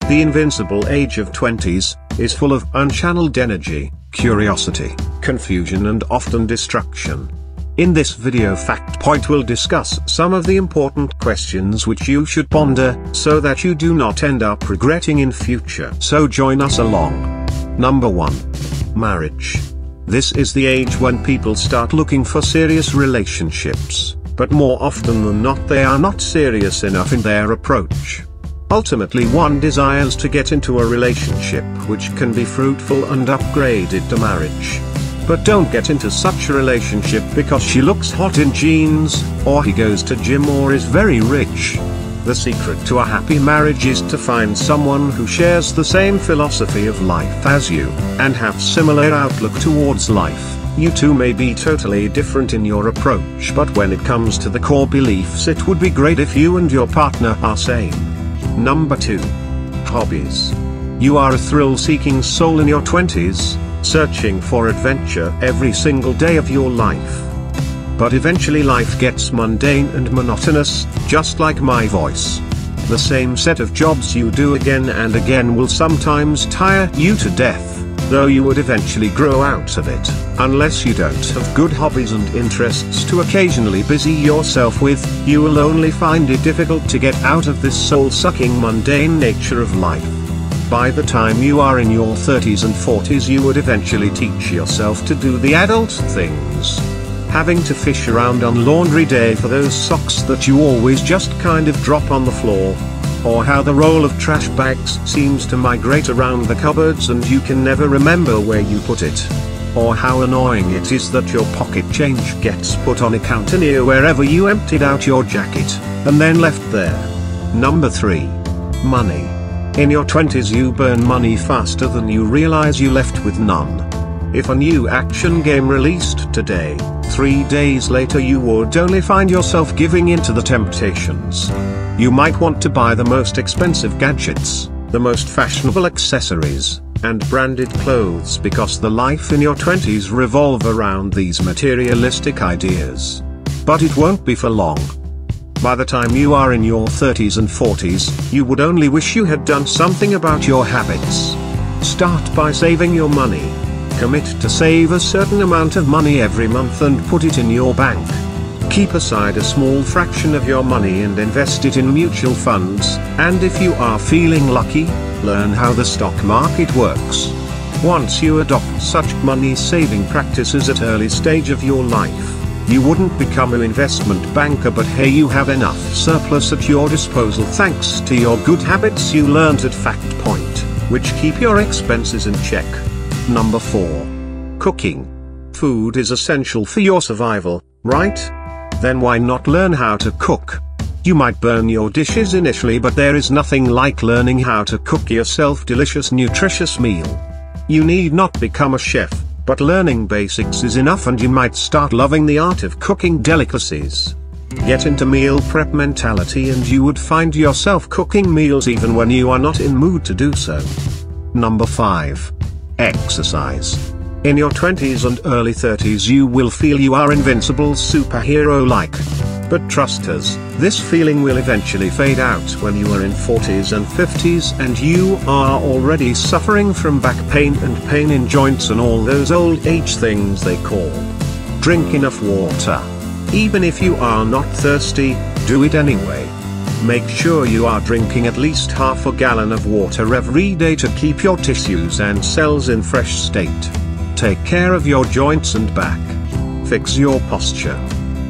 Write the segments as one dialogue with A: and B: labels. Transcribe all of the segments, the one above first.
A: The invincible age of 20s is full of unchanneled energy, curiosity, confusion and often destruction. In this video fact point we'll discuss some of the important questions which you should ponder, so that you do not end up regretting in future. So join us along. Number 1. Marriage. This is the age when people start looking for serious relationships, but more often than not they are not serious enough in their approach. Ultimately one desires to get into a relationship which can be fruitful and upgraded to marriage. But don't get into such a relationship because she looks hot in jeans, or he goes to gym or is very rich. The secret to a happy marriage is to find someone who shares the same philosophy of life as you, and have similar outlook towards life. You two may be totally different in your approach, but when it comes to the core beliefs it would be great if you and your partner are same. Number 2. Hobbies. You are a thrill-seeking soul in your 20s, searching for adventure every single day of your life. But eventually life gets mundane and monotonous, just like my voice. The same set of jobs you do again and again will sometimes tire you to death, though you would eventually grow out of it, unless you don't have good hobbies and interests to occasionally busy yourself with. You will only find it difficult to get out of this soul-sucking mundane nature of life. By the time you are in your 30s and 40s you would eventually teach yourself to do the adult things. Having to fish around on laundry day for those socks that you always just kind of drop on the floor. Or how the roll of trash bags seems to migrate around the cupboards and you can never remember where you put it. Or how annoying it is that your pocket change gets put on a counter near wherever you emptied out your jacket, and then left there. Number 3. Money. In your 20s you burn money faster than you realize you left with none. If a new action game released today, 3 days later you would only find yourself giving in to the temptations. You might want to buy the most expensive gadgets, the most fashionable accessories, and branded clothes because the life in your 20s revolve around these materialistic ideas. But it won't be for long. By the time you are in your 30s and 40s, you would only wish you had done something about your habits. Start by saving your money. Commit to save a certain amount of money every month and put it in your bank. Keep aside a small fraction of your money and invest it in mutual funds, and if you are feeling lucky, learn how the stock market works. Once you adopt such money-saving practices at early stage of your life, you wouldn't become an investment banker, but hey, you have enough surplus at your disposal thanks to your good habits you learned at Fact Point, which keep your expenses in check. Number 4. Cooking. Food is essential for your survival, right? Then why not learn how to cook? You might burn your dishes initially, but there is nothing like learning how to cook yourself delicious nutritious meal. You need not become a chef, but learning basics is enough and you might start loving the art of cooking delicacies. Get into meal prep mentality and you would find yourself cooking meals even when you are not in mood to do so. Number 5. Exercise. In your 20s and early 30s you will feel you are invincible superhero-like. But trust us, this feeling will eventually fade out when you are in 40s and 50s and you are already suffering from back pain and pain in joints and all those old age things they call. Drink enough water. Even if you are not thirsty, do it anyway. Make sure you are drinking at least half a gallon of water every day to keep your tissues and cells in fresh state. Take care of your joints and back. Fix your posture.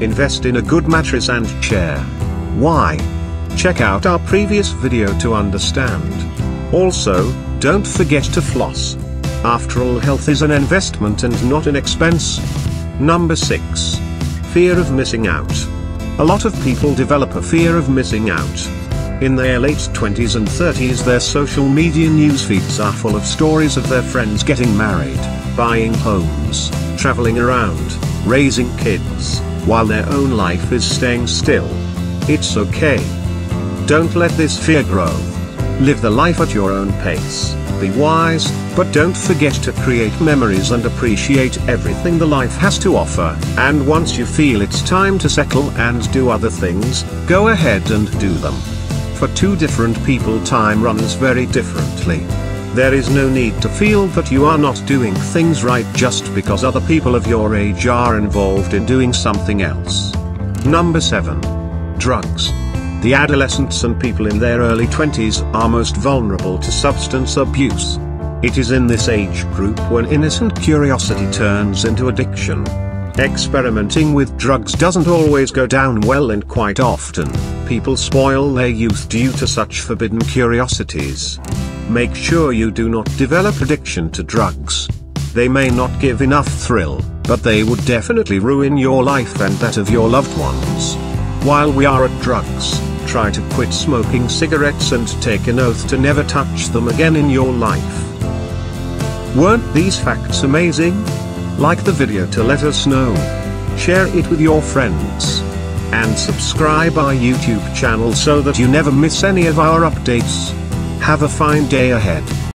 A: Invest in a good mattress and chair. Why? Check out our previous video to understand. Also, don't forget to floss. After all, health is an investment and not an expense. Number 6. Fear of missing out. A lot of people develop a fear of missing out. In their late 20s and 30s their social media newsfeeds are full of stories of their friends getting married, buying homes, traveling around, raising kids, while their own life is staying still. It's okay. Don't let this fear grow. Live the life at your own pace, be wise, but don't forget to create memories and appreciate everything the life has to offer, and once you feel it's time to settle and do other things, go ahead and do them. For two different people, time runs very differently. There is no need to feel that you are not doing things right just because other people of your age are involved in doing something else. Number 7. Drugs. The adolescents and people in their early 20s are most vulnerable to substance abuse. It is in this age group when innocent curiosity turns into addiction. Experimenting with drugs doesn't always go down well, and quite often, people spoil their youth due to such forbidden curiosities. Make sure you do not develop addiction to drugs. They may not give enough thrill, but they would definitely ruin your life and that of your loved ones. While we are at drugs, try to quit smoking cigarettes and take an oath to never touch them again in your life. Weren't these facts amazing? Like the video to let us know. Share it with your friends. And subscribe our YouTube channel so that you never miss any of our updates. Have a fine day ahead.